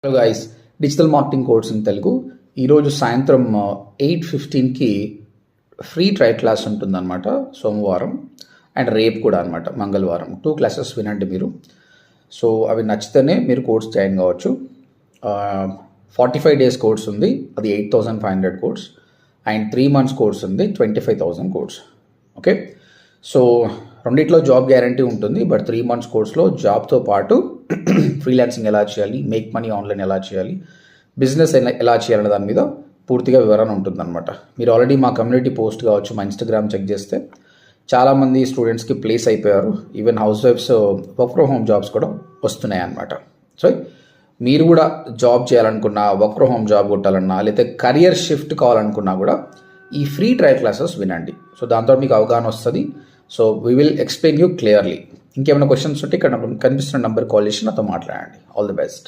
Hello guys, digital marketing course in Telugu. ఈరోజు సాయంత్రం 8:15కి free trial class ఉంటుందన్నమాట, సోమవారం. అండ్ రేపు కూడా అనమాట, మంగళవారం. 2 క్లాసెస్ వినండి మీరు. సో అవి నచ్చితేనే మీరు కోర్స్ జాయిన్ కావచ్చు. 45 days కోర్స్ ఉంది, అది 8,500 కోర్స్. అండ్ 3 months కోర్స్ ఉంది, 25,000 కోర్స్. ఓకే, సో రెండిట్లో జాబ్ గ్యారంటీ ఉంటుంది. బట్ 3 months కోర్స్లో జాబ్తో పాటు ఫ్రీలాన్సింగ్ ఎలా చేయాలి, మేక్ మనీ ఆన్లైన్ ఎలా చేయాలి, బిజినెస్ ఎలా చేయాలనే దాని మీద పూర్తిగా వివరణ ఉంటుందన్నమాట. మీరు ఆల్రెడీ మా కమ్యూనిటీ పోస్ట్ కావచ్చు, మా ఇన్స్టాగ్రామ్ చెక్ చేస్తే చాలామంది స్టూడెంట్స్కి ప్లేస్ అయిపోయారు. ఈవెన్ హౌస్ వైఫ్స్ వర్క్ ఫ్రమ్ హోమ్ జాబ్స్ కూడా వస్తున్నాయి అన్నమాట. సో మీరు కూడా జాబ్ చేయాలనుకున్నా, వర్క్ ఫ్రమ్ హోమ్ జాబ్ కొట్టాలన్నా, లేకపోతే కెరియర్ షిఫ్ట్ కావాలనుకున్నా కూడా ఈ ఫ్రీ ట్రయల్ క్లాసెస్ వినండి. సో దాంతో మీకు అవగాహన వస్తుంది. So we will explain you clearly. ఇంకేమైనా క్వశ్చన్స్ ఉంటే ఇక్కడ కనిపిస్తున్న నెంబర్ కాల్ చేసి నాతో మాట్లాడండి. All the best.